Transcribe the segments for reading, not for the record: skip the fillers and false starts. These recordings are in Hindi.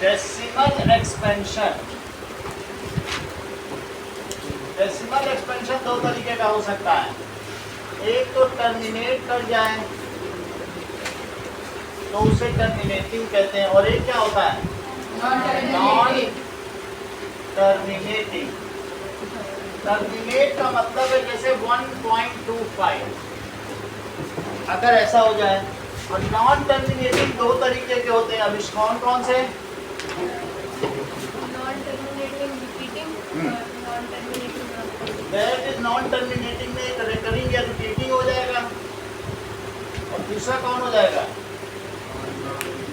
Decimal expansion. डेसिमल एक्सपेंशन दो तरीके का हो सकता है, एक तो टर्मिनेट कर जाए तो उसे टर्मिनेटिंग कहते हैं, और एक क्या होता है नॉन टर्मिनेटिंग। टर्मिनेट का मतलब है जैसे 1.25 अगर ऐसा हो जाए, और नॉन टर्मिनेटिंग दो तरीके के होते हैं। अभी कौन कौन से? दैट इज नॉन टर्मिनेटिंग में एक रिकरिंग या रिपीटिंग हो जाएगा, और दूसरा कौन हो जाएगा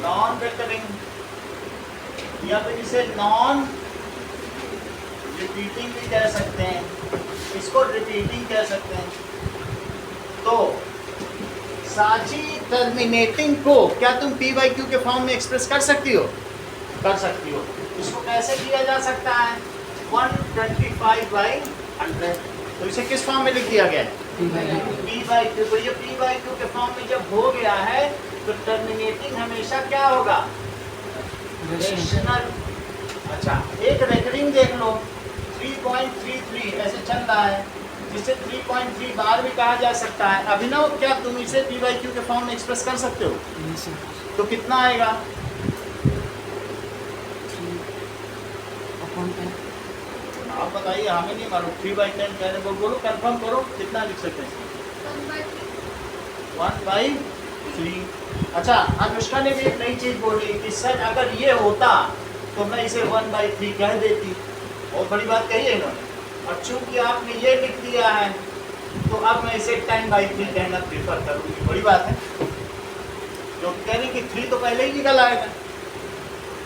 नॉन रिकरिंग, या फिर इसे नॉन रिपीटिंग भी कह सकते हैं, इसको रिपीटिंग कह सकते हैं। तो साची टर्मिनेटिंग को क्या तुम P बाई Q के फॉर्म में एक्सप्रेस कर सकती हो? कर सकती हो। इसको कैसे किया जा सकता है? 125/100। तो इसे किस फॉर्म में लिख दिया गया है? P by Q। तो ये P बाई Q के फॉर्म में जब हो गया है तो टर्मिनेटिंग हमेशा क्या होगा? रेशनल। अच्छा, एक रेकरिंग देख लो 3.33 ऐसे चल रहा है, जिसे 3.3 बार भी कहा जा सकता है। अभिनव, क्या तुम इसे P बाई Q के फॉर्म में एक्सप्रेस कर सकते हो? तो कितना आएगा? आप बताइए, हमें नहीं मालूम। 3/10 कह रहे, बोलो कंफर्म करो, कितना लिख सकते हैं? 1/3। अच्छा, अनुष्का ने भी एक नई चीज बोली कि सर अगर ये होता तो मैं इसे 1/3 कह देती। बहुत बड़ी बात कही है इन्होंने, और चूंकि आपने ये लिख दिया है तो अब मैं इसे 10/3 कहना प्रेफर करूँगी। बड़ी बात है, जो कह रही कि 3 तो पहले ही निकल आएगा,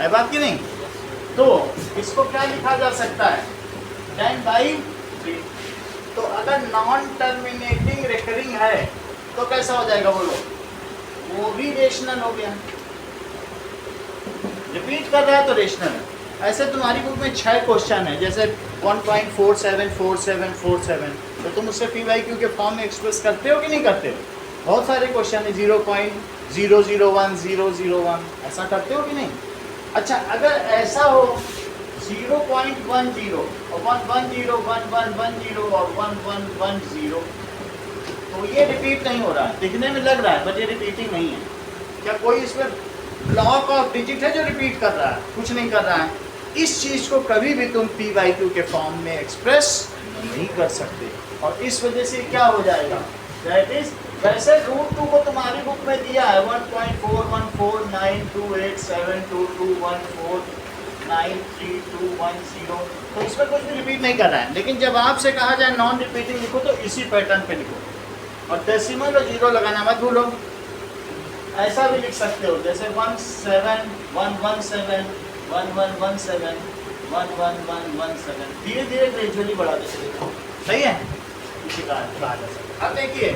है बात की नहीं? तो इसको क्या लिखा जा सकता है? 10/3। तो अगर नॉन टर्मिनेटिंग रिकरिंग है तो कैसा हो जाएगा बोलो? वो भी रेशनल हो गया। रिपीट कर रहा है तो रेशनल है। ऐसे तुम्हारी बुक में 6 क्वेश्चन है, जैसे 1.474747, तो तुम उससे P बाई Q के फॉर्म में एक्सप्रेस करते हो कि नहीं करते हो? बहुत सारे क्वेश्चन है, 0.001 ऐसा करते हो कि नहीं? अच्छा, अगर ऐसा हो 0.10 और 110 1110 और 1110, तो ये रिपीट नहीं हो रहा है। दिखने में लग रहा है बट ये रिपीटिंग नहीं है। क्या कोई इसमें ब्लॉक ऑफ डिजिट है जो रिपीट कर रहा है? कुछ नहीं कर रहा है। इस चीज को कभी भी तुम P बाई Q के फॉर्म में एक्सप्रेस नहीं कर सकते, और इस वजह से क्या हो जाएगा? दैट इज, वैसे √2 को तुम्हारी बुक में दिया है 1.4149287214933210, तो इसमें कुछ भी रिपीट नहीं कर रहा है। लेकिन जब आपसे कहा जाए नॉन रिपीटिंग लिखो तो इसी पैटर्न पे लिखो, और डेसिमल और जीरो लगाना मत भूलो। ऐसा भी लिख सकते हो जैसे 17117 1117 11117, धीरे धीरे ग्रेजुअली बढ़ाते चले जाओ। सही है, इसी का कहा जा सकता है। अब देखिए,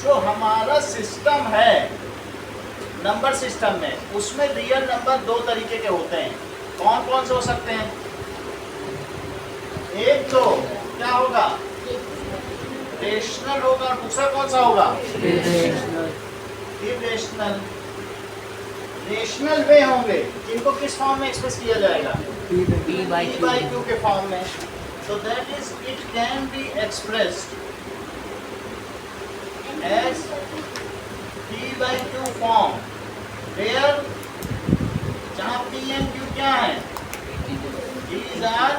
जो हमारा सिस्टम है नंबर सिस्टम में, उसमें रियल नंबर दो तरीके के होते हैं। कौन कौन से हो सकते हैं? एक तो क्या होगा? रेशनल होगा, और दूसरा कौन सा होगा? इरेशनल। रेशनल वे होंगे जिनको किस फॉर्म में एक्सप्रेस किया जाएगा? P बाई Q के फॉर्म में। So that is, it can be expressed as P by Q form, where जहाँ P and Q क्या है? These are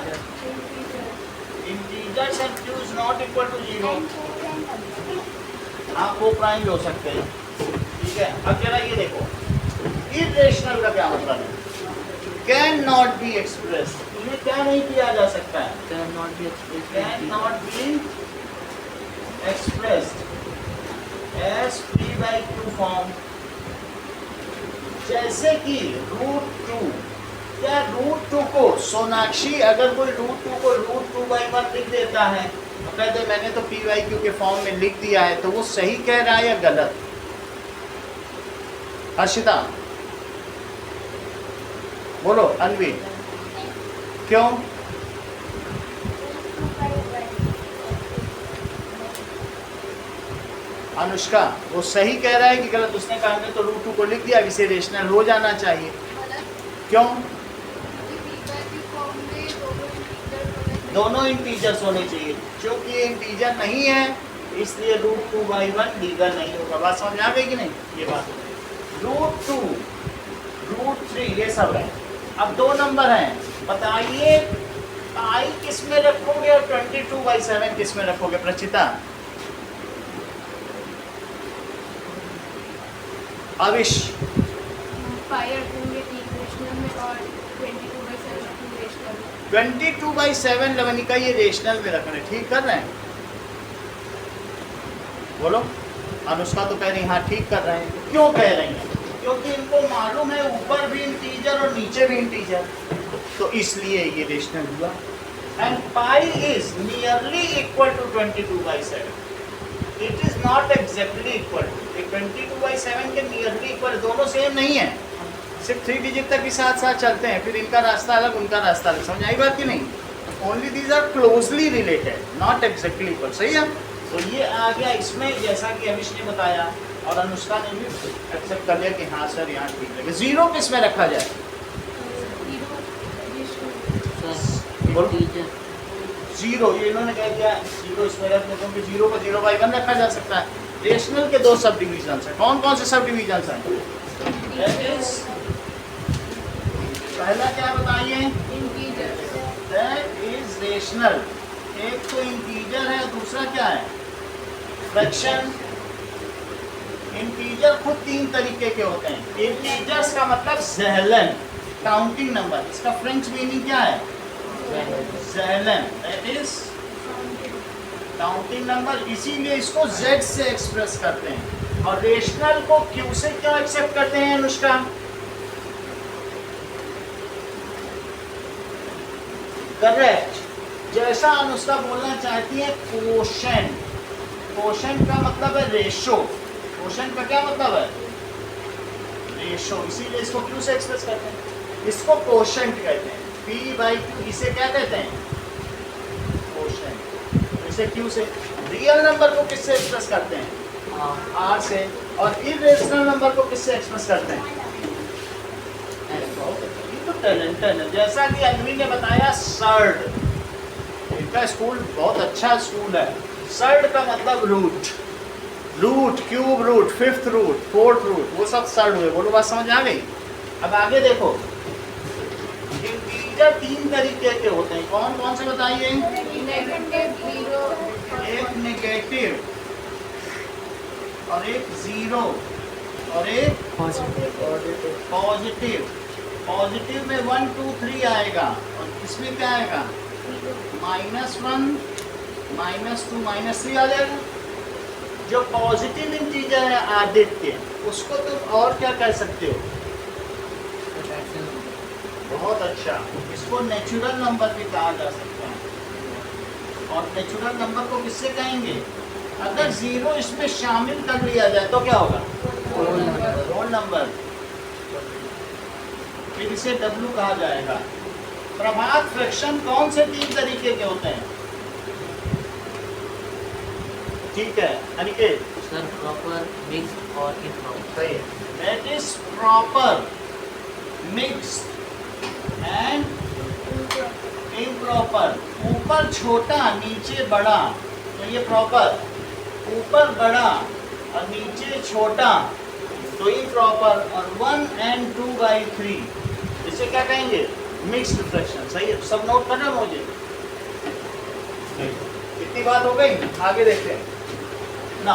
integers and Q is not equal to 0। आप वो प्राइम हो सकते हैं, ठीक है? अब जरा ये देखो, इरेशनल का क्या मतलब है? Cannot be expressed. इन्हें क्या नहीं किया जा सकता है? Cannot be expressed as P by Q form. जैसे कि √2, क्या √2 को सोनाक्षी, अगर कोई √2 को √2/1 लिख देता है तो कहते मैंने तो P बाई Q के फॉर्म में लिख दिया है, तो वो सही कह रहा है या गलत? हर्षिता बोलो। अनवी, क्यों? अनुष्का, वो सही कह रहा है कि गलत? उसने कहा हमने तो √2 को लिख दिया, इसे रेशनल हो जाना चाहिए। क्यों? दोनों इंटीजर्स होने चाहिए, क्योंकि ये इंटीजर नहीं है इसलिए √2/1 लीगल नहीं होगा। बात समझ आ गई कि नहीं? ये बात √2 √3 ये सब है। अब दो नंबर हैं, बताइए पाई किस में रखोगे और 22/7 किस में रखोगे? प्रचिता, अविश, पाई रखेंगे इक्वेशनल में और 22/7 रखेंगे रेशनल में। 22/7 लवनिका ये रेशनल में रखना है, ठीक कर रहे हैं? बोलो। अनुष्का तो कह रही हाँ ठीक कर रहे हैं। क्यों कह रही हैं? क्योंकि इनको मालूम है ऊपर भी इंटीजर और नीचे भी इंटीजर, तो इसलिए ये रेशनल हुआ। And pi is nearly equal to 22/7। It is not exactly equal to, 22/7 के नियरली इक्वल, दोनों सेम नहीं है, सिर्फ 3 डिजिट तक ही साथ साथ चलते हैं, फिर इनका रास्ता अलग उनका रास्ता अलग। समझ आई बात कि नहीं? Only these are closely related, not exactly equal. सही है? तो ये आ गया इसमें, जैसा कि अमिश ने बताया और अनुष्का ने भी एक्सेप्ट कर लिया कि हाँ सर यहाँ ठीक लगे। जीरो किस में रखा जाए? जीरो, ये इन्होंने कह दिया जीरो इसमें रख दो, क्योंकि जीरो को 0/1 रखा जा सकता है। रेशनल के दो सब डिविजन है, कौन कौन से सब डिविजन हैं? पहला क्या बताइए? इंटीजर। That is rational. एक तो इंटीजर है, दूसरा क्या है? फ्रैक्शन। इंटीजर खुद 3 तरीके के होते हैं। इंटीजर्स का मतलब ज़ेहलन, काउंटिंग नंबर। इसका फ्रेंच मीनिंग क्या है? ज़ेहलन, दैट इज काउंटिंग नंबर, इसीलिए इसको Z से एक्सप्रेस करते हैं। और रेशनल को Q से क्यों एक्सेप्ट करते हैं अनुष्का? करेक्ट। जैसा अनुष्का बोलना चाहती है कोशेंट। कोशेंट का मतलब है रेशो। कोशेंट का क्या मतलब है? रेशो, इसीलिए इसको Q से एक्सप्रेस करते हैं। इसको कोशेंट कहते हैं। P/Q, इसे क्या कहते हैं? कोशेंट। इसे Q से। रियल नंबर को किससे एक्सप्रेस करते हैं? R से। और इरेशनल नंबर को किससे एक्सप्रेस करते हैं? तो टैलेंट है। जैसा कि अनवी ने बताया, सर्ड, इनका स्कूल बहुत अच्छा स्कूल है। सर्ड का मतलब root, root, cube root, fifth root, fourth root, वो सब सर्ड हुए। बोलो, बात समझ आ गई? अब आगे देखो, इंटीजर 3 तरीके के होते हैं। कौन कौन से बताइए? एक नेगेटिव और एक जीरो और एक पॉजिटिव। पॉजिटिव में 1 2 3 आएगा और इसमें क्या आएगा? -1, -2, -3 आ जाएगा। जो पॉजिटिव इंटीजर है आदित्य, उसको तुम और क्या कह सकते हो? बहुत अच्छा, इसको नेचुरल नंबर भी कहा जा सकता है। और नेचुरल नंबर को किससे कहेंगे? अगर जीरो इसमें शामिल कर लिया जाए तो क्या होगा? Whole number. फिर इसे W कहा जाएगा। प्रभात फ्रैक्शन कौन से 3 तरीके के होते हैं? ठीक है अनिकेत? सर प्रॉपर, मिक्स और इम्प्रॉपर। सही है। That is proper, mixed and improper. ऊपर छोटा नीचे बड़ा, तो ये प्रॉपर। ऊपर बड़ा और नीचे छोटा, तो इम्प्रॉपर। और 1 and 2/3, इसे क्या कहेंगे? Mixed fraction. सही है, सब नोट करना मुझे। कितनी बात हो गई? आगे देखते हैं ना।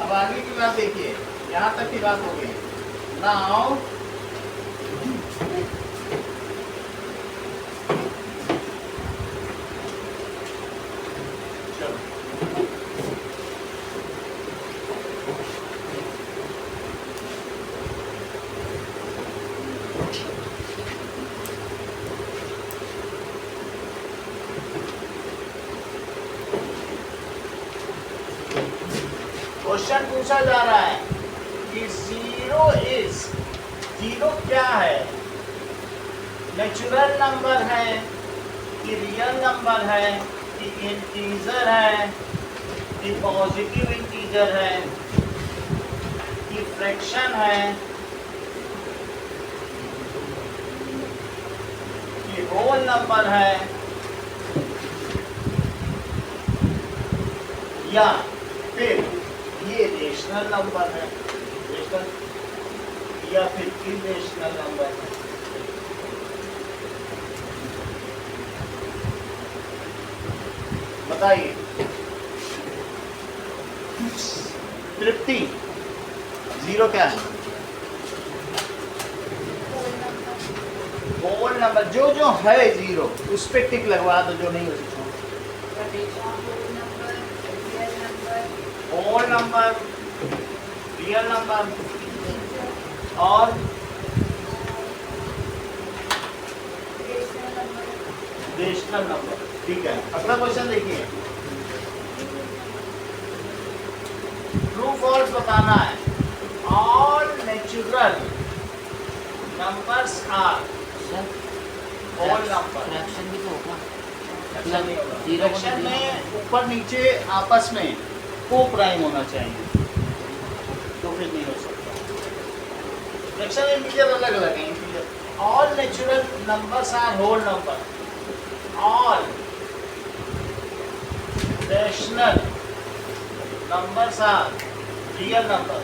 अब आगे की बात देखिए, यहाँ तक की बात हो गई। नाउ क्वेश्चन पूछा जा रहा है कि जीरो क्या है? नेचुरल नंबर है कि रियल नंबर है कि इंटीजर है, कि पॉजिटिव इंटीजर है, कि फ्रैक्शन है, कि होल नंबर है, या फिर ये रेशनल नंबर है, रेशनल या फिर इरेशनल नंबर है। बताइए। तृप्ति, जीरो क्या है? Whole number. जो जो है जीरो उस पे टिक लगवा दो, जो नहीं उसे छोड़। होल नंबर, रियल नंबर और रेशनल नंबर। ठीक है, अगला क्वेश्चन देखिए। ट्रू फॉल्स बताना है। All natural numbers are whole number. Fraction भी तो होगा। फ्रैक्शन में ऊपर नीचे आपस में को प्राइम होना चाहिए, तो फिर नहीं हो सकता। फ्रैक्शन में इंटीजर अलग अलग है। Integer all natural numbers are whole number. All rational numbers are real number.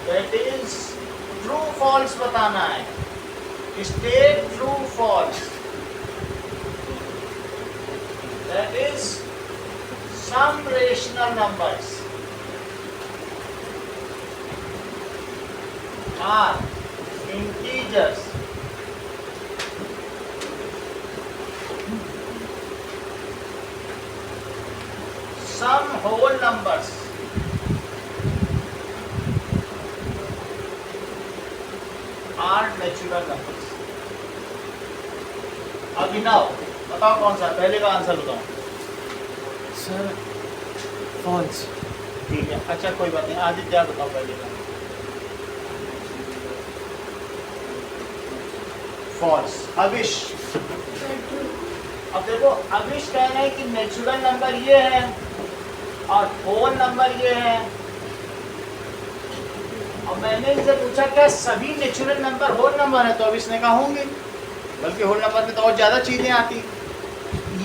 That is true false बताना है। State true false. That is some rational numbers are integers some whole numbers are natural numbers। Abhinav बताओ कौन सा, पहले का आंसर बताओ। Sir false. ठीक है, अच्छा कोई बात नहीं। आदित्य बताओ पहले का। फॉल्स। अविश, अब देखो अविश कह रहे हैं कि नेचुरल नंबर ये है और होल नंबर ये है। और मैंने इनसे पूछा क्या सभी नेचुरल नंबर होल नंबर है, तो अविश ने कहा होंगे, बल्कि होल नंबर में तो और ज़्यादा चीज़ें आती।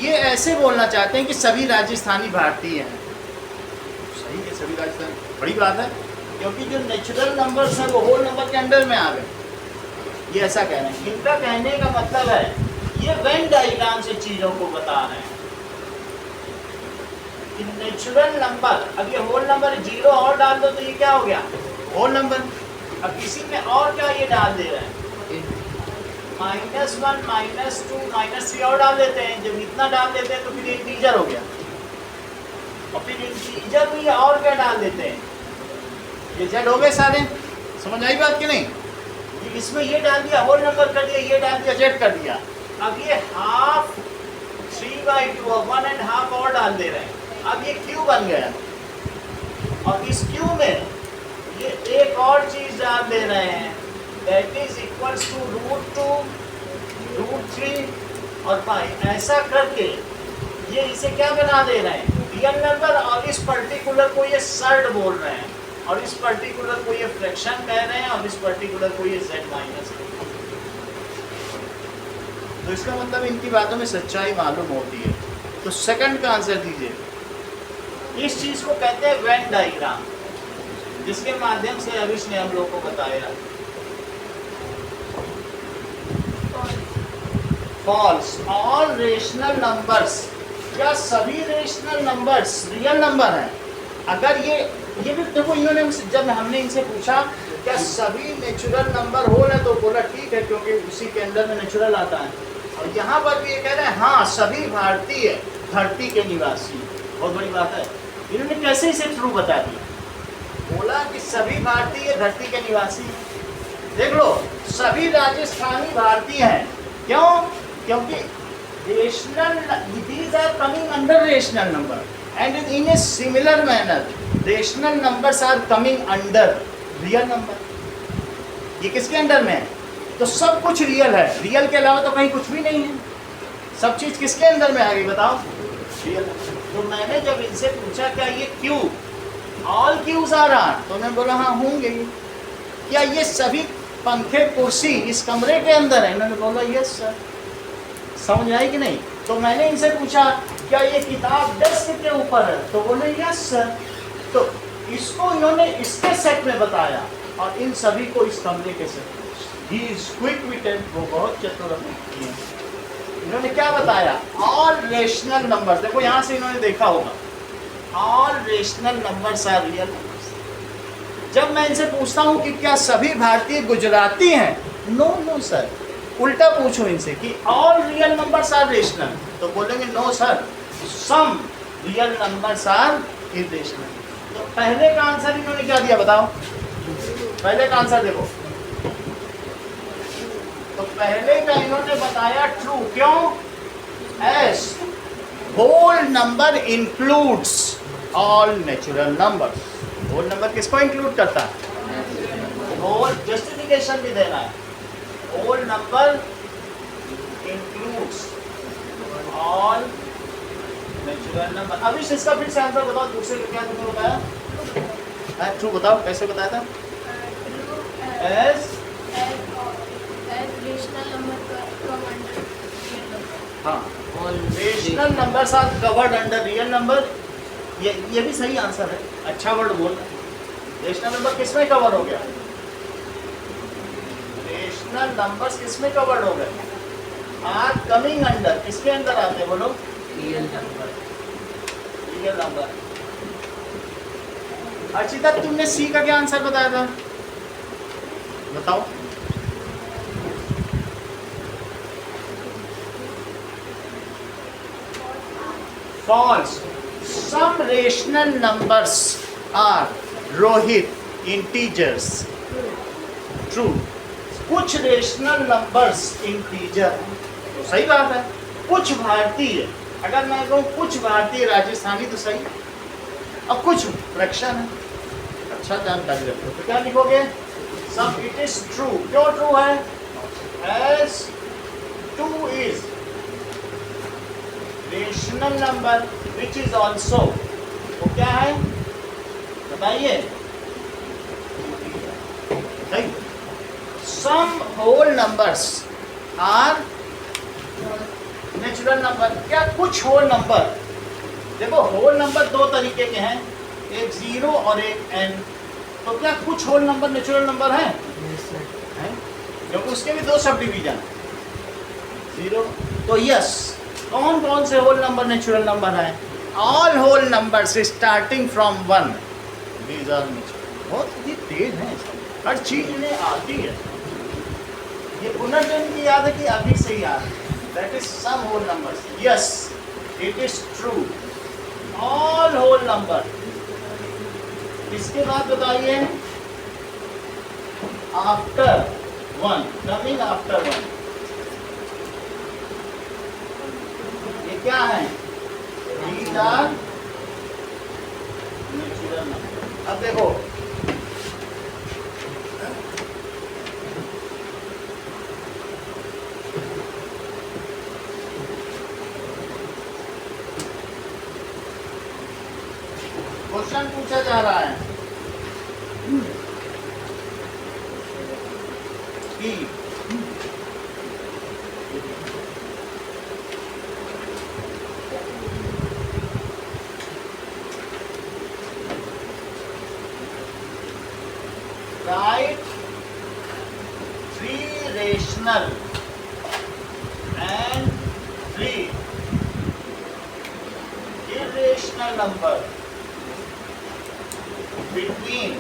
ये ऐसे बोलना चाहते हैं कि सभी राजस्थानी भारतीय हैं। सही है, सभी राजस्थानी, बड़ी बात है, क्योंकि जो नेचुरल नंबर्स हैं वो होल नंबर के अंडर में आ गए। ये ऐसा कह रहे हैं। इनका कहने का मतलब है ये वेन डायग्राम से चीजों को बता रहे हैं कि नेचुरल नंबर, अब ये होल नंबर जीरो और डाल दो तो ये क्या हो गया, होल नंबर। अब इसी में और क्या ये डाल दे रहे हैं, -1 -2 -3 और डाल देते हैं। जब इतना डाल देते हैं तो फिर इंटीजर हो गया, और फिर इंटीजर में ये और क्या डाल देते हैं, ये जेड हो गए सारे। समझ आई बात कि नहीं? इसमें ये डाल दिया, होल नंबर कर दिया, ये डाल दिया, जेड कर दिया। अब ये हाफ 3/2 1.5 और डाल दे रहे हैं। अब ये क्यू बन गया, और इस क्यू में ये एक और चीज डाल दे रहे हैं, दैट इज इक्वल्स टू √2 √3 और पाई। ऐसा करके ये इसे क्या बना दे रहे हैं, रियल नंबर, और इस पर्टिकुलर को ये सर्ड बोल रहे हैं, और इस पर्टिकुलर को ये फ्रैक्शन कह रहे हैं, और इस पर्टिकुलर को ये z माइनस। तो इसका मतलब इनकी बातों में सच्चाई मालूम होती है। तो सेकंड का आंसर दीजिए। इस चीज को कहते हैं वेन डायग्राम, जिसके माध्यम से अविश ने हम लोग को बताया। फॉल्स। ऑल रेशनल नंबर्स, क्या सभी रेशनल नंबर्स रियल नंबर हैं? अगर ये भी देखो, इन्होंने जब हमने इनसे पूछा क्या सभी नेचुरल नंबर होल है, तो बोला ठीक है, क्योंकि उसी के अंदर में नेचुरल आता है। और यहाँ पर भी ये कह रहे हैं हाँ सभी भारतीय धरती के निवासी। बहुत बड़ी बात है। इन्होंने कैसे इसे ट्रू बता दिया, बोला कि सभी भारतीय धरती के निवासी। देख लो, सभी राजस्थानी भारतीय हैं। क्यों? क्योंकि rational, these are coming under rational number, and in a similar manner rational numbers are coming under real number। ये किसके अंडर में है? तो सब कुछ रियल है, रियल के अलावा तो कहीं कुछ भी नहीं है। सब चीज किसके अंदर में आ गई बताओ? रियल। तो मैंने जब इनसे पूछा क्या ये Q all Qs are R, तो उन्होंने बोला हाँ होंगे। क्या ये सभी पंखे कुर्सी इस कमरे के अंदर है? इन्होंने बोला यस सर। समझ आई कि नहीं? तो मैंने इनसे पूछा क्या ये किताब डेस्क के ऊपर है? तो बोले यस सर। तो इसको इन्होंने इसके सेट में बताया और इन सभी को इस कमरे के सेट में। ही इज क्विक विटेड, वो बहुत चतुर व्यक्ति हैं। इन्होंने क्या बताया? ऑल रेशनल नंबर्स, देखो यहाँ से इन्होंने देखा होगा, all rational numbers are real numbers. जब मैं इनसे पूछता हूँ कि क्या सभी भारतीय गुजराती हैं? No no sir. उल्टा पूछो इनसे कि all real numbers are rational, तो बोलेंगे no sir, some real numbers are irrational. तो पहले का आंसर इन्होंने क्या दिया बताओ? पहले का आंसर देखो, तो पहले का इन्होंने बताया ट्रू। क्यों? As whole number includes all natural numbers. Whole number किसको इंक्लूड करता है? होल, जस्टिफिकेशन भी देना है। Whole number includes all natural number. अभी इसका फिर से आंसर बताओ, दूसरे का क्या तुमने बताया? ट्रू बताओ, कैसे बताया था? एस हाँ, rational numbers are covered under real number. ये भी सही आंसर है, अच्छा वर्ड बोल। रेशनल नंबर किसमें कवर हो गया? रेशनल नंबर्स किसमें कवर्ड हो गए? आर कमिंग अंडर, किसके अंदर आते बोलो? Real number. Real number. Archita तुमने सी का क्या आंसर बताया था? बताओ। False. Some rational numbers are Rohit integers. True. कुछ रेशनल नंबर्स इंटीजर हैं, तो सही बात है। कुछ भारतीय, अगर मैं कहूँ कुछ भारतीय राजस्थानी तो सही, अब कुछ फ्रैक्शन है। अच्छा जानकारी रखो, तो क्या लिखोगे? सब इट इज ट्रू। क्यों ट्रू है? As 2 is rational number which is also, वो क्या है बताइए? Some whole numbers are natural number. क्या कुछ होल नंबर, देखो होल नंबर दो तरीके के हैं, एक 0 और एक n। तो क्या कुछ होल नंबर नेचुरल नंबर है? क्योंकि उसके भी दो सब डिवीजन, 0। तो यस, कौन कौन से होल नंबर नेचुरल नंबर हैं? All whole numbers starting from 1, these are natural. बहुत ही तेज है, हर चीज इन्हें आती है। ये पुनर्जन्म की याद है कि अभी से याद? That is some whole numbers. Yes, it is true, all whole number. इसके बाद बताइए आफ्टर 1, कमिंग आफ्टर 1, ये क्या है? These are natural numbers। अब देखो क्वेश्चन पूछा जा रहा है कि write 3 rational and 3 irrational number between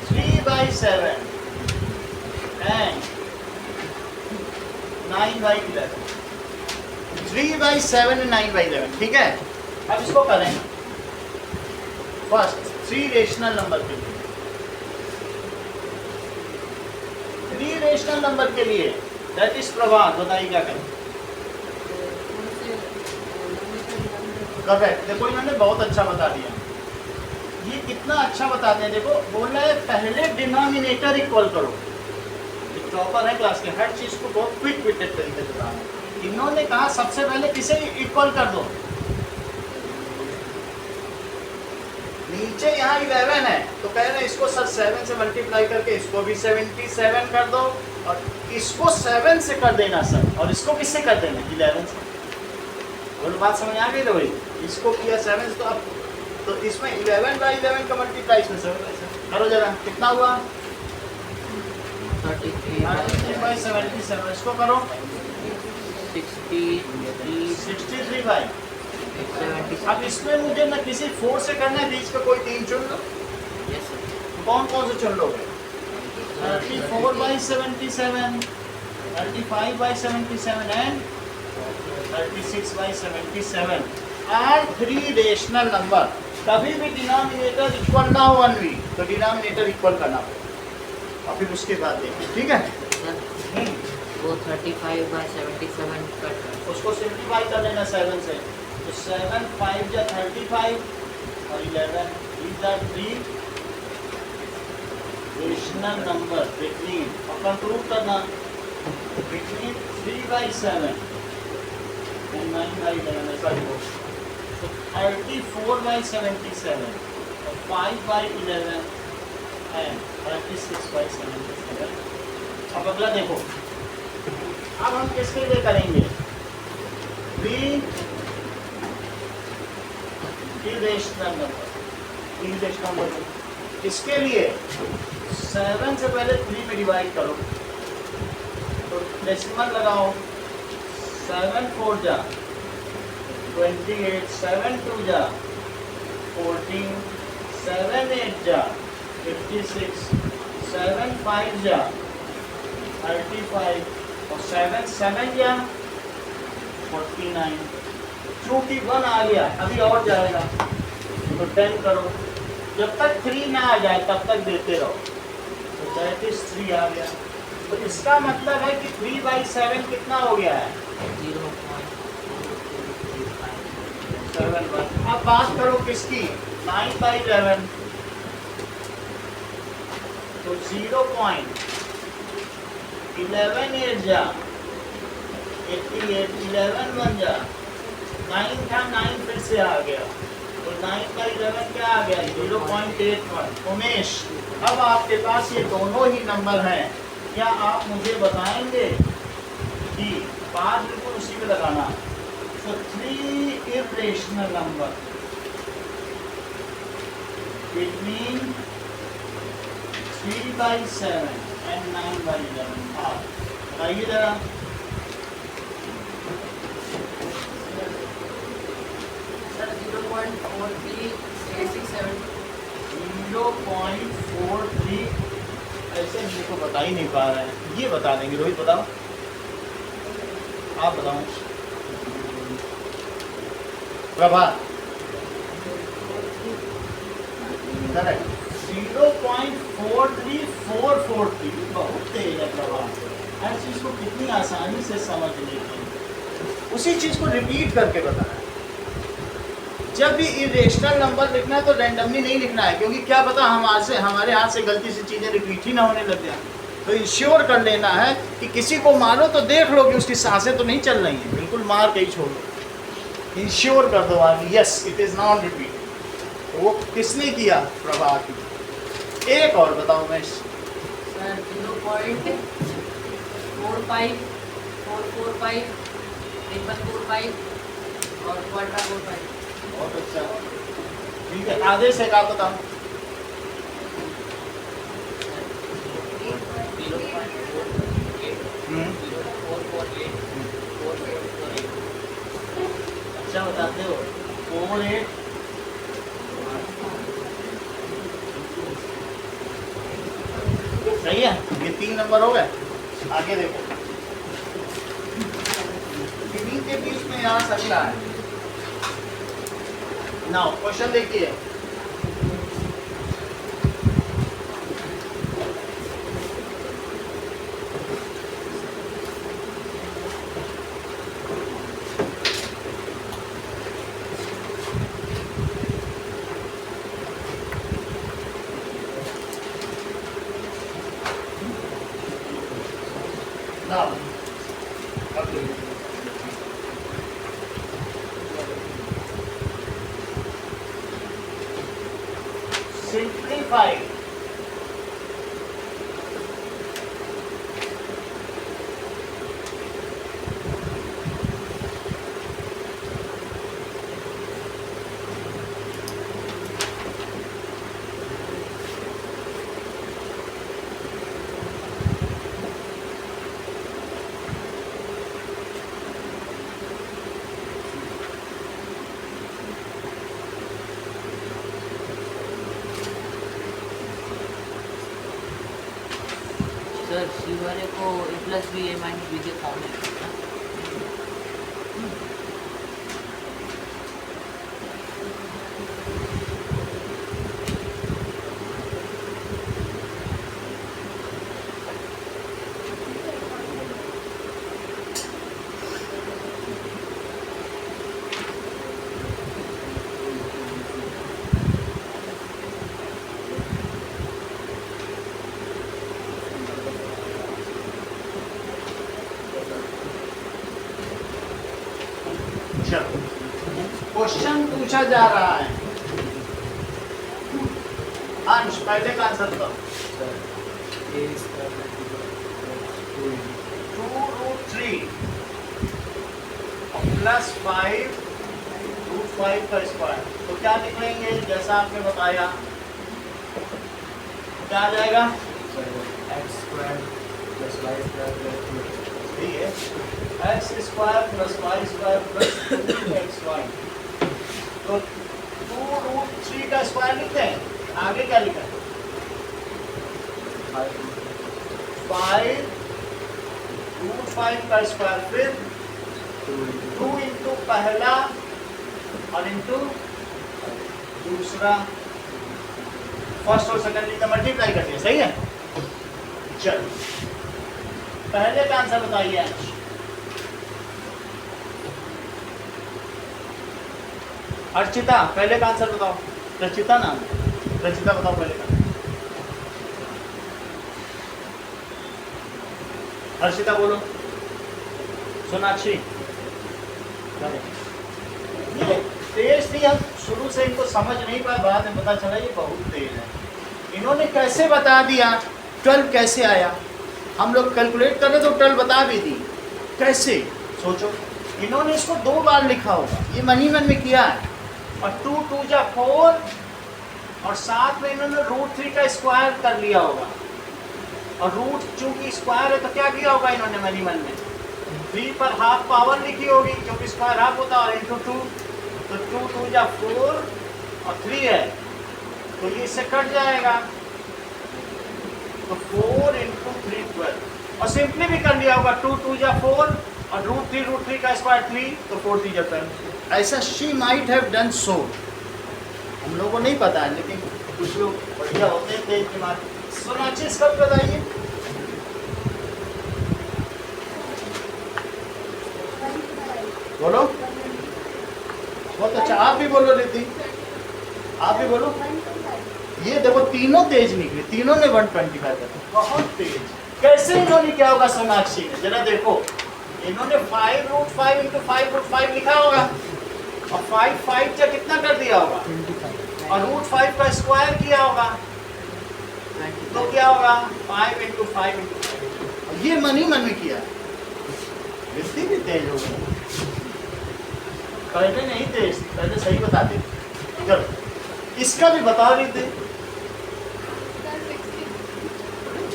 3/7 and 9/11। 3/7 and 9/11, ठीक है। अब इसको करें फर्स्ट 3 रेशनल नंबर के लिए। 3 रेशनल नंबर के लिए दैट इज प्रभात, बताइए क्या करें? करेक्ट, देखो इन्होंने बहुत अच्छा बता दिया। ये कितना अच्छा बताते हैं। देखो बोल रहे हैं पहले डिनोमिनेटर इक्वल करो। टॉपर है क्लास के, हर चीज को बहुत क्विक विटेड तरीके से बताना। इन्होंने कहा सबसे पहले किसे इक्वल कर दो। नीचे यहाँ 11 है तो कह रहे हैं इसको सर 7 से मल्टीप्लाई करके इसको भी 77 कर दो और इसको 7 से कर देना सर, और इसको किससे कर देना 11 से। बोलो बात समझ आ गई? तो भाई इसको किया 7 से, तो अब तो इसमें 11/11 का मल्टीप्लाई इसमें 7 करो जरा, कितना हुआ 33/77। इसको करो 63 बाई। अब इसमें मुझे ना किसी 4 से करना है, बीच का कोई 3 चुन लो। कौन कौन से चुन लोगे? 34/77, 35/77 एंड 36/77 आर 3 रेशनल नंबर। कभी भी डिनोमिनेटर इक्वल ना हो 1 भी तो डिनोमिनेटर इक्वल करना पड़ेगा और फिर उसके बाद देखिए, ठीक है। वो 35/77 कट उसको सिंप्लीफाई कर लेना 7 से, तो 7 5 या 35 और 11 these are 3 rational number between, और कंक्लूड करना बिटवीन 3/7 and 9/11 ऐसा ही हो। तो 34/77 और 5/11 and 36/77। अब अगला देखो, अब हम किसके लिए करेंगे? Irrational number. इसके लिए 7 से पहले 3 में डिवाइड करो, तो डेसिमल लगाओ। 7 4 जा 28, 7 2 जा 14, 7 8 जा 56, 7 5 जा 35 और 7 7 जा 49। चूंकि 1 आ गया अभी और जाएगा तो 10 करो, जब तक 3 ना आ जाए तब तक देते रहो। तो 33 आ गया, तो इसका मतलब है कि 3/7 कितना हो गया है 7/1। अब बात करो किसकी 9/11, तो 0.11 8 जा 88, 11 1 जा 9 था, 9 फिर से आ गया, तो 9/11 क्या आ गया 0.81। उमेश, अब आपके पास ये दोनों ही नंबर हैं, क्या आप मुझे बताएंगे कि बात बिल्कुल उसी में लगाना। तो 3 irrational number between 3/7 and 9/11। बताइए जरा। सर 0.43 0.43 ऐसे मेरे को बता ही नहीं पा रहे हैं, ये बता देंगे। रोहित बताओ, आप बताओ। प्रभात करेक्ट 0.43443 बहुत तेज है प्रभात। हर चीज को कितनी आसानी से समझ लेते हैं, उसी चीज को रिपीट करके बताना है। जब भी इरेशनल नंबर लिखना है तो रैंडमली नहीं लिखना है, क्योंकि क्या पता हमारे हाथ से गलती से चीज़ें रिपीट ही ना होने लग जाए। तो इंश्योर कर लेना है कि किसी को मारो तो देख लो कि उसकी सांसें तो नहीं चल रही हैं, बिल्कुल मार के ही छोड़ो। इंश्योर कर दो आगे, yes it is not repeat. तो वो किसने किया? प्रभात ने। एक और बताओ मैं सर 0.45 445 345 और क्वार्टर 45। बहुत अच्छा, ठीक है। आधे से का बताओ। 0.448 अच्छा बताते हो। 48 सही है। ये 3 नंबर हो गए। आगे देखो, इन्हीं के बीच में यहाँ सकला है। नाउ क्वेश्चन देखिए, ना अब सिंप्लीफाई सर सी वाले को ए प्लस बी ए माइनस बी के फॉर्म में लिखना। चलो क्वेश्चन पूछा जा रहा है। अंश पहले का आंसर बताओ। A square प्लस 5 रूट 5 का स्क्वायर, तो क्या लिखेंगे जैसा आपने बताया, क्या आ जाएगा? x square plus y square plus 2x। सही है, x square plus y square plus 2xy, तो 2√3 का स्क्वायर लिखते हैं। आगे क्या लिखा है? 5√5 का स्क्वायर, फिर 2 इंटू पहला और इंटू दूसरा, फर्स्ट और सेकंड का मल्टीप्लाई करते हैं। सही है, चलो पहले का आंसर बताइए। अर्चिता पहले का आंसर बताओ। रचिता नाम है, रचिता बताओ पहले का। अर्चिता बोलो। सोनाक्षी ये तेज थी, हम शुरू से इनको समझ नहीं पाए, बाद में पता चला ये बहुत तेज है। इन्होंने कैसे बता दिया 12 कैसे आया? हम लोग कैलकुलेट कर रहे तो 12 बता भी दी, कैसे सोचो। इन्होंने इसको 2 बार लिखा होगा, ये मन ही मन में किया है, और 2 2 जा 4 और साथ में इन्होंने √3 का स्क्वायर कर लिया होगा, और रूट चूंकि स्क्वायर है तो क्या किया होगा इन्होंने मन ही मन में 3 पर हाफ पावर लिखी होगी, क्योंकि स्क्वायर हाफ होता है, और इंटू 2, तो 2 2 जा 4 और 3 है तो ये इससे कट जाएगा, तो 4 इंटू 3 12, और सिंपली भी कर लिया होगा 2 2 जा 4 और √3 का स्क्वायर 3, तो 4 3 जा 10। ऐसा she might have done so, हम लोगों को नहीं पता है, लेकिन कुछ लोग बढ़िया होते हैं तेज दिमाग। सोनाक्षी इसका भी बताइए। बोलो, बहुत अच्छा, आप भी बोलो रिद्धि, आप भी बोलो। ये देखो तीनों तेज निकले, तीनों ने 125 कर, बहुत तेज। कैसे इन्होंने क्या होगा सोनाक्षी ने, जरा देखो, इन्होंने 5√5 इंटू 5√5 लिखा होगा, और 5 5 जा कितना कर दिया होगा, 25। और √5 का स्क्वायर किया होगा, तो क्या होगा 5 इंटू 5 इंटू 5। ये मन ही मन में किया, रिद्धि भी तेज हो गई, पहले नहीं तेज थी, पहले सही बताते। चलो इसका भी बताओ रिद्धि।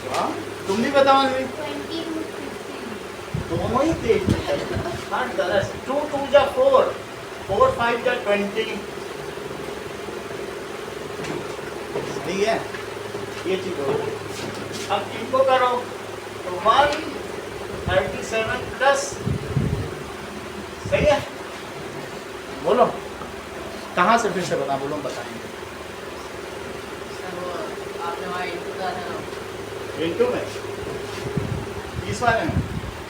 हाँ, तुम भी बताओ। दोनों ही तेज थे, हर तरह से। 2 2 जा 4, 4 5 जा 20, सही है, ये चीज हो गई। अब इनको करो तो 137 प्लस, सही है। बोलो कहाँ से, फिर से बता, बोलो बताएंगे। सर वो आपने वहाँ इंटू का था ना, इंटू में इस वाले में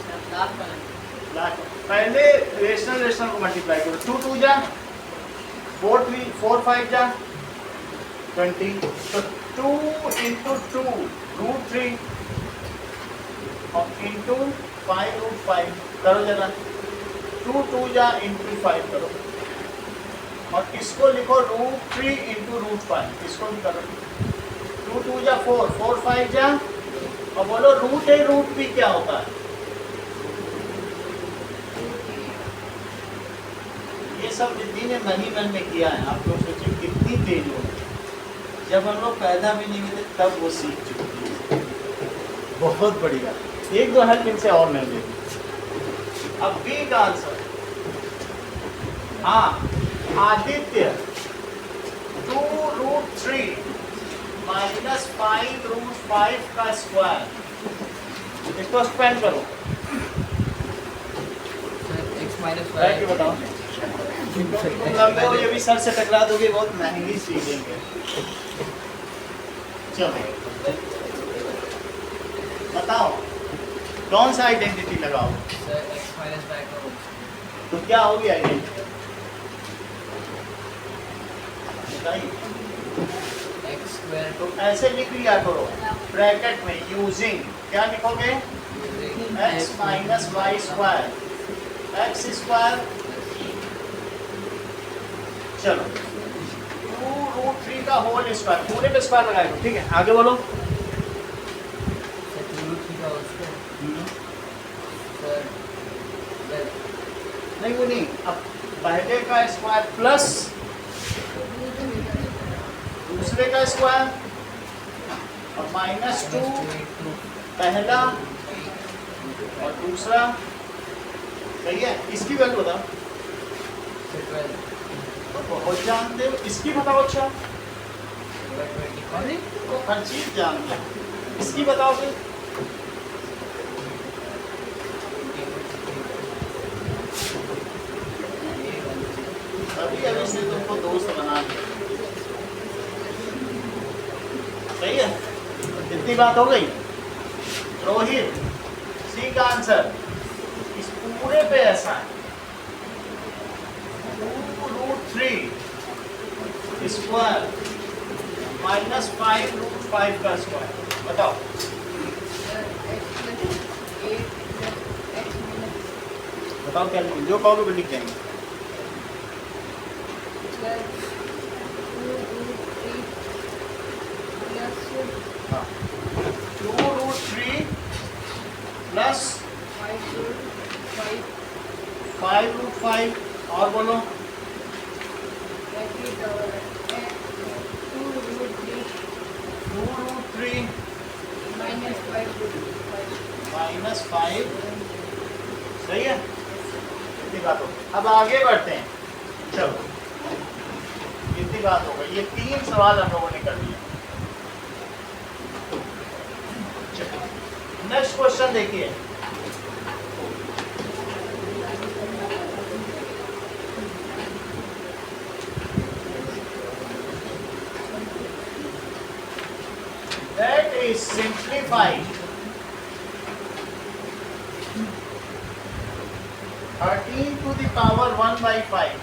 सर लास्ट वाला लास्ट, पहले रेशनल को मल्टीप्लाई करो। 2 2 जा 4 3 4 5 जा 20, तो 2 इंटू 2 √3, और इंटू 5√5 करो जरा, 2 2 जा इंटू 5 करो, और इसको लिखो √3 इंटू √5, इसको भी करो, 2 2 जा 4, 4 5 जा, और बोलो √a√b क्या होता है? ये सब रिद्धि ने नहीं मन में किया है। आप लोग सोचिए कितनी तेज हो, जब हम लोग पैदा भी नहीं हुए तब वो सीख चुकी है। बहुत बड़ी बात। एक दो हेल्प इनसे और ले लेंगे। अब बी का आंसर, हाँ, आदित्य 2√3 माइनस 5√5 का स्क्वायर, इसको स्पेंड करो। x minus बैठ के 5 बताओ, तुम लंबे हो, ये भी सर से टकरा दोगे, बहुत महंगी सीखेंगे। चलो बताओ कौन सा आइडेंटिटी लगाओ, सर x minus 5 का तो क्या होगी आइडेंटिटी बताइए। x square तो ऐसे लिख लिया करो ब्रैकेट में, यूजिंग क्या लिखोगे, x minus y square, x square, चलो 2√3 का होल स्क्वायर, पूरे पे स्क्वायर लगाएगा, ठीक है। आगे बोलो। सर 2√3 का उसका सर नहीं वो नहीं, अब पहले का स्क्वायर प्लस दूसरे का स्क्वायर और -2 पहला और दूसरा, सही है। इसकी वैल्यू बताओ, तो बहुत जानते हो, इसकी बताओ। अच्छा तो हर चीज जानते हो, इसकी बताओ फिर। अभी अभी से तुमको दोस्त बना दिया, सही है। इतनी बात हो गई। रोहित, सी का आंसर इस पूरे पे ऐसा है, 2√3 स्क्वायर माइनस 5√5 का स्क्वायर, बताओ। बताओ क्या लिखेंगे, जो कहोगे वो लिख देंगे। हाँ, 2√3 प्लस 5√5, और बोलो 2√3 माइनस 5, सही है। इतनी बात हो, अब आगे बढ़ते हैं। चलो इतनी बात हो गई, ये 3 सवाल हम लोगों ने कर दिए। नेक्स्ट क्वेश्चन देखिए, that is simplified 13 to the power 1/5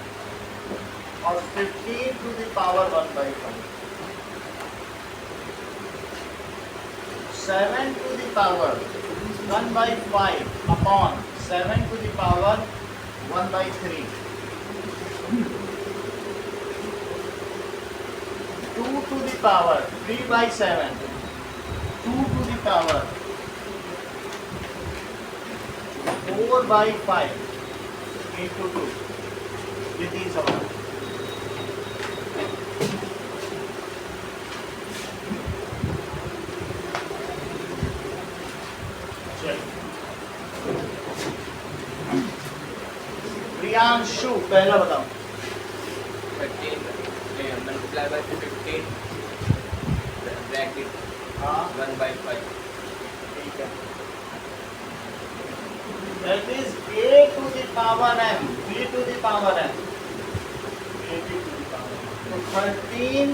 और 15 to the power 1/5, 7 to the power 1/5 upon 7 to the power 1/3, 2 to the power 3/7, 2 to the power 4/5 into 2, ये 3 सवाल। प्रियांशु पहला बताओ। 13 multiply by 15 bracket हाँ 1/5 ठीक है, that is a to the power m, b to the power m, a to the power m, तो 13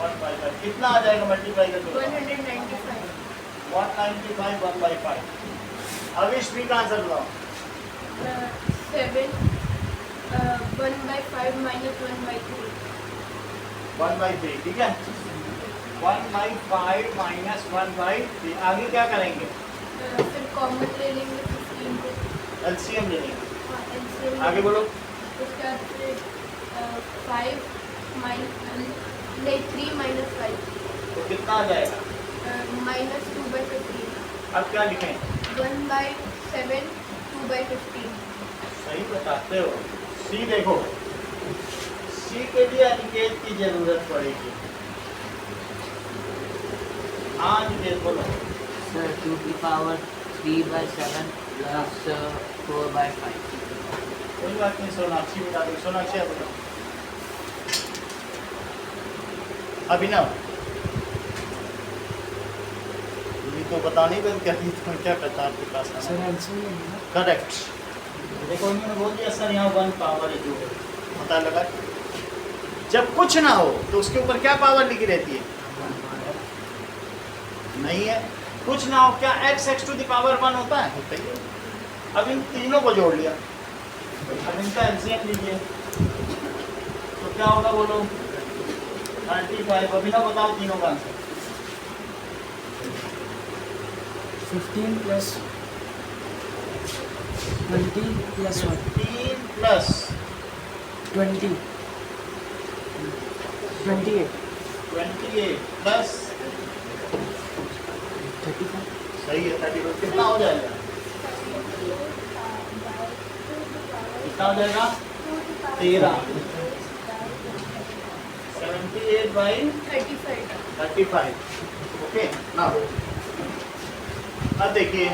1/5 कितना आ जाएगा, मल्टीप्लाई करके 195 195 1/5। अब इस का आंसर बताओ। 7 1/5 minus 1/3 1/3, ठीक है। 1/5 माइनस 1/3। आगे क्या करेंगे? फिर कॉमन ले लेंगे 15 को। एलसीएम ले लेंगे। हाँ, LCM आगे बोलो। उसके बाद फिर 5 माइनस नहीं 3 माइनस 5 तो कितना आ जाएगा? -2/15। अब क्या लिखें? 1/7 2/15। सही बताते हो। सी देखो, सी के लिए अनिकेत की जरूरत पड़ेगी। हाँ अनिकेत बोलो। Sir, 2 to the power 3/7 plus 4/5. कोई बात नहीं, सोनाक्षी बता दो। सोनाक्षी आप बताओ। अभिनव ये तो बता नहीं बन क्या क्या करता आपके पास? Sir LCM correct. देखो उन्होंने बोल दिया सर यहाँ 1 पावर है जो है, पता लगा। जब कुछ ना हो तो उसके ऊपर क्या पावर लिखी रहती है? नहीं है। कुछ ना हो क्या x टू द पावर 1 होता है? होता ही है। अब इन तीनों को जोड़ लिया, अब इनका एलसीएम लीजिए तो क्या होगा बोलो? 35। अभी ना बताओ तीनों का answer. 15 plus 20 plus 1 3 plus 20 28 28 plus 35 सही है 32। कितना हो जाएगा? कितना हो जाएगा? 13। 78/35। ओके ना। अब देखिए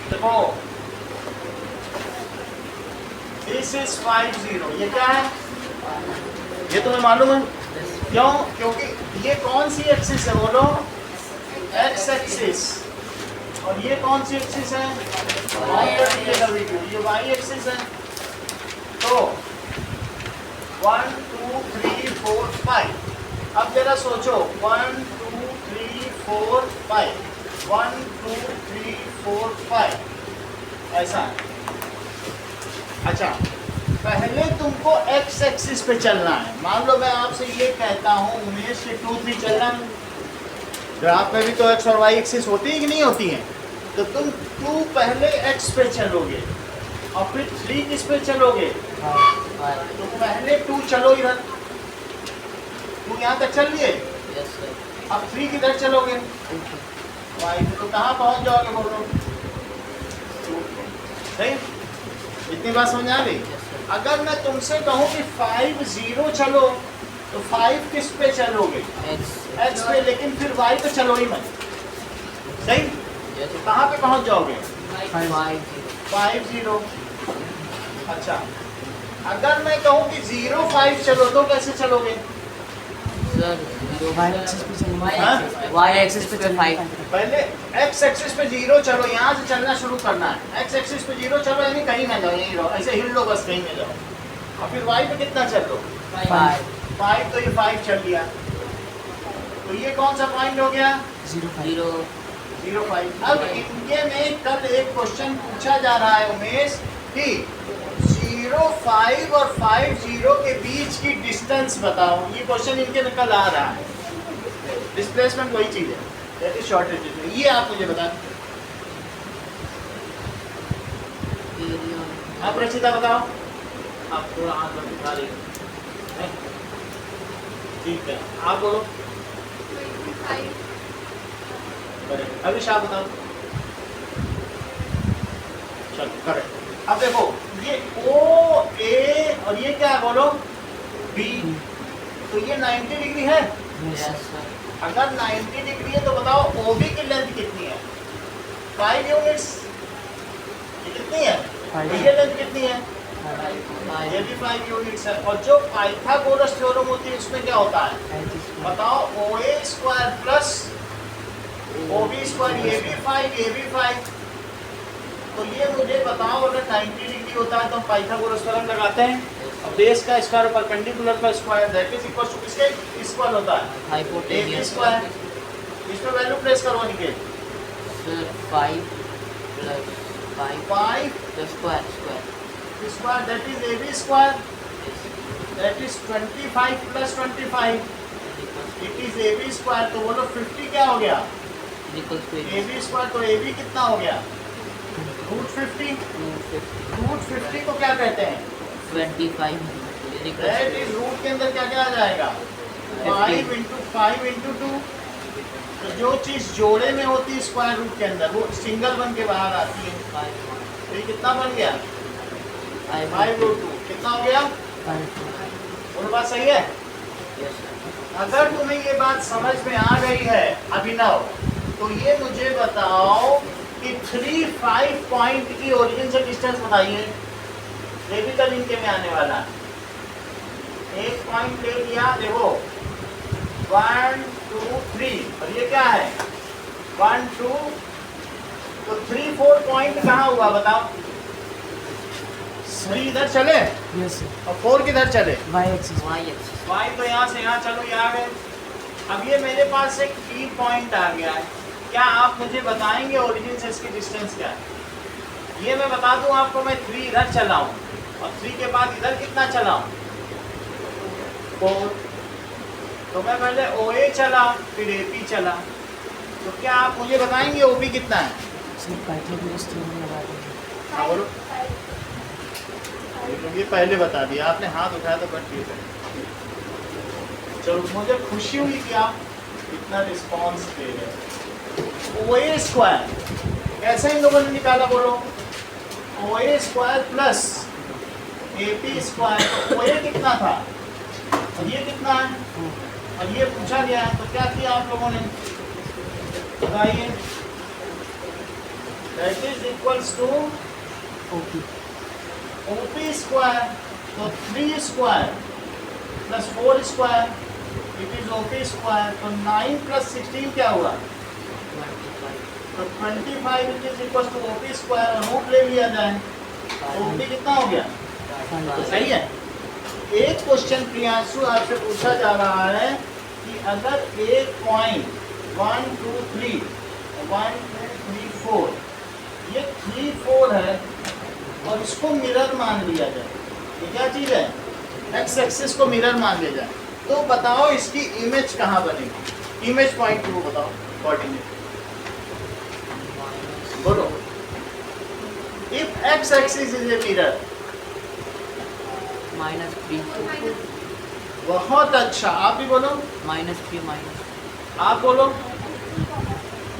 देखो दिस इज 50। ये क्या है? ये तुम्हें मालूम है क्यों? क्योंकि ये कौन सी एक्सिस है बोलो? X axis. और ये कौन सी एक्सिस है? ये वाई एक्सिस है। तो 1 2 3 4 5। अब जरा सोचो 1 2 3 4 5 1 2 3 4 5 ऐसा है। अच्छा पहले तुमको एक्स एक्सिस पे चलना है। मान लो मैं आपसे ये कहता हूँ उमेश 2 3 चलना, ग्राफ में भी तो एक्स और वाई एक्सिस होती है कि नहीं होती है? तो तुम 2 पहले एक्स पे चलोगे और फिर 3 किस पे चलोगे? तो पहले 2 चलो इधर, 2 यहाँ तक चल लिए, Yes, sir. अब 3 किधर चलोगे? वाई पे, तो कहाँ पहुँच जाओगे बोलो? सही, इतनी बात समझ आ गई? Yes, sir. अगर मैं तुमसे कहूँ कि 5 0 चलो, तो 5 किस पे चलोगे? X. एक्स पे, लेकिन फिर वाई पे चलो ही मत। सही, Yes, तो sir. कहाँ पे पहुँच जाओगे? 5. 5 0। अच्छा, अगर मैं कहूँ कि 0 5 चलो तो कैसे चलोगे? Sir, Y axis पे चलेंगे। हाँ? Y axis पे 5. पहले एक्स एक्सिस पे 0 चलो, यहाँ से चलना शुरू करना है। एक्स एक्सिस पे 0 चलो, यानी कहीं ना जाओ, यहीं रहो, ऐसे हिल लो बस, कहीं ना जाओ। और फिर वाई पे कितना चल लो? 5. 5, तो ये 5 चल लिया। तो ये कौन सा पॉइंट हो गया? 0 5। 0. 0 5। अब इनके में कल एक क्वेश्चन पूछा जा रहा है उमेश कि 0 5 और 5 0 के बीच की डिस्टेंस बताओ। ये क्वेश्चन इनके में कल आ रहा है। डिस्प्लेसमेंट वही चीज है, दैट इज शॉर्ट डिस्टेंस। ये आप मुझे बता, आप रचिता बताओ। आप थोड़ा हाथ में दिखा रही हैं। ठीक है, आप बोलो। 25 करेक्ट। अभी शाह बताओ। चलो करेक्ट। अब देखो, ये ओ ए और ये क्या है बोलो? बी। तो ये 90 डिग्री है। Yes, sir. अगर 90 डिग्री है तो बताओ ओबी की लेंथ कितनी है? 5 यूनिट्स। ये कितनी है? 5। ये लेंथ कितनी है? 5. ये भी 5 यूनिट्स है। और जो पाइथागोरस थ्योरम होती है उसमें क्या होता है? बताओ, O A square plus O B square, ये भी 5 ये भी 5। तो ये मुझे बताओ, अगर 90 डिग्री होता है तो हम पाइथागोरस थ्योरम लगाते हैं। और बेस का स्क्वायर परपेंडिकुलर का square, that is equal to किसके इक्वल होता है? A B Hypotenuse. स्क्वायर। इसमें वैल्यू प्लेस करो निकल। Sir, 5 plus 5 5 the square. Square, that is A B square, Yes. That is 25 plus 25, it is A B square. तो बोलो 50 क्या हो गया? Equals to A B square. तो ए बी कितना हो गया? रूट 50। 250. रूट 50 को क्या कहते हैं? 25. दैट इज रूट के अंदर क्या क्या आ जाएगा? 5 इंटू 5 इंटू 2। तो जो चीज़ जोड़े में होती है स्क्वायर रूट के अंदर, वो सिंगल बन के बाहर आती है। 5. तो ये कितना बन गया? 5 रूट 2 कितना हो गया? 5। और बात सही है? Yes, sir. अगर तुम्हें ये बात समझ में आ गई है अभिनव, तो ये मुझे बताओ कि 3 5 पॉइंट की ओरिजिन से डिस्टेंस बताइए। ये भी कल इनके में आने वाला है। एक पॉइंट ले लिया, देखो 1 2 3, और ये क्या है? 1 2। तो 3 4 पॉइंट कहाँ हुआ बताओ? 3 इधर चले यस सर। और 4 किधर चले? Y axis। Y axis. Y तो यहाँ से यहाँ चलो, यहाँ गए। अब ये मेरे पास एक की पॉइंट आ गया है। क्या आप मुझे बताएंगे ओरिजिन से इसकी डिस्टेंस क्या है? ये मैं बता दूं आपको, मैं 3 इधर चला हूँ और 3 के बाद इधर कितना चला हूँ? 4। तो मैं पहले ओ ए चला, फिर ए पी चला। तो क्या आप मुझे बताएंगे ओ बी कितना है? सर पाइथागोरस थ्योरम लगा देंगे। हाँ बोलो। ये पहले बता दिया आपने, हाथ उठाया तो बट ठीक है। चलो, मुझे खुशी हुई कि आप इतना रिस्पॉन्स दे रहे। ओ ए स्क्वायर कैसे इन लोगों ने निकाला बोलो? O A square plus A P square. तो ओ ए कितना था और ये कितना है और ये पूछा गया है, तो क्या किया आप लोगों ने बताइए? That is equals to okay. OP square. तो 3 square plus 4 square, it is OP square. तो 9 प्लस 16 क्या हुआ? 25. तो 25, it is equal to OP square. और रूट ले लिया जाए तो OP कितना हो गया? सही है। एक क्वेश्चन प्रियांशु आपसे पूछा जा रहा है कि अगर एक पॉइंट 1 2 3 1 2 3 4, ये 3 4 है और इसको मिरर मान लिया जाए, ये क्या चीज़ है? एक्स एक्सिस को मिरर मान लिया जाए, तो बताओ इसकी इमेज कहाँ बनेगी? इमेज पॉइंट 2 बताओ। कोऑर्डिनेट बोलो। If x axis is a mirror, -3 बहुत अच्छा, आप भी बोलो, -3 minus आप बोलो,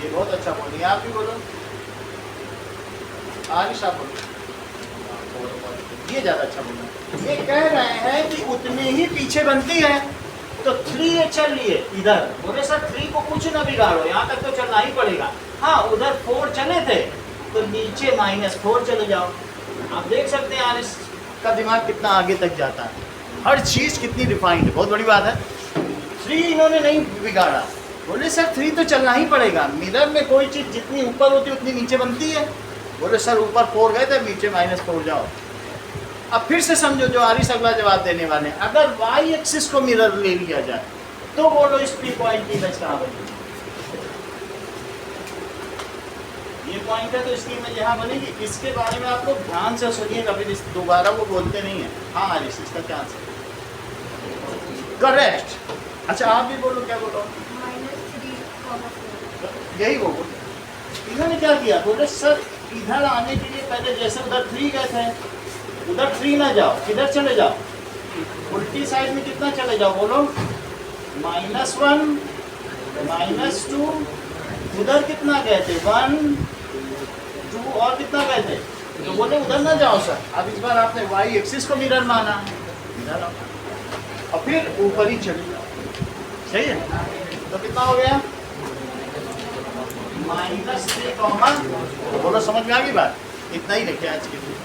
ये बहुत अच्छा बोली, आप भी बोलो, आरिश आप बोलो, ये ज्यादा अच्छा बोला। ये कह रहे हैं कि उतने ही पीछे बनती है, तो 3 चल लिए इधर, बोले सर 3 को कुछ ना बिगाड़ो, यहाँ तक तो चलना ही पड़ेगा। हाँ उधर 4 चले थे, तो नीचे -4 चले जाओ। आप देख सकते हैं आरिश का दिमाग कितना आगे तक जाता है, हर चीज़ कितनी रिफाइंड, बहुत बड़ी बात है। 3 इन्होंने नहीं बिगाड़ा, बोले सर 3 तो चलना ही पड़ेगा, मिरर में कोई चीज़ जितनी ऊपर होती है उतनी नीचे बनती है। बोले सर ऊपर 4 गए थे, नीचे -4 जाओ। अब फिर से समझो जो आरिश अगला जवाब देने वाले हैं, अगर y एक्सिस को मिरर ले लिया जाए तो बोलो इस P पॉइंट की इमेज कहाँ बनेगी? ये पॉइंट है तो इसकी इमेज यहाँ बनेगी। इसके बारे में आप लोग ध्यान से सुनिएगा, फिर इस दोबारा वो बोलते नहीं है। हाँ आरिश इसका क्या आंसर? करेक्ट। अच्छा आप भी बोलो, क्या बोलो? -3, 4। यही वो बोलो। इन्होंने क्या किया, बोले सर इधर आने के लिए पहले जैसे उधर 3 गए थे, उधर 3 ना जाओ, किधर चले जाओ, उल्टी साइड में कितना चले जाओ बोलो, -1 -2, उधर कितना गए थे 1 2 और कितना गए थे, तो बोले उधर ना जाओ सर। अब इस बार आपने y एक्सिस को मिरर माना, इधर आओ और फिर ऊपर ही चले जाओ, सही है। तो कितना हो गया -3, बोलो समझ में आ गई बात? इतना ही रखे आज के लिए।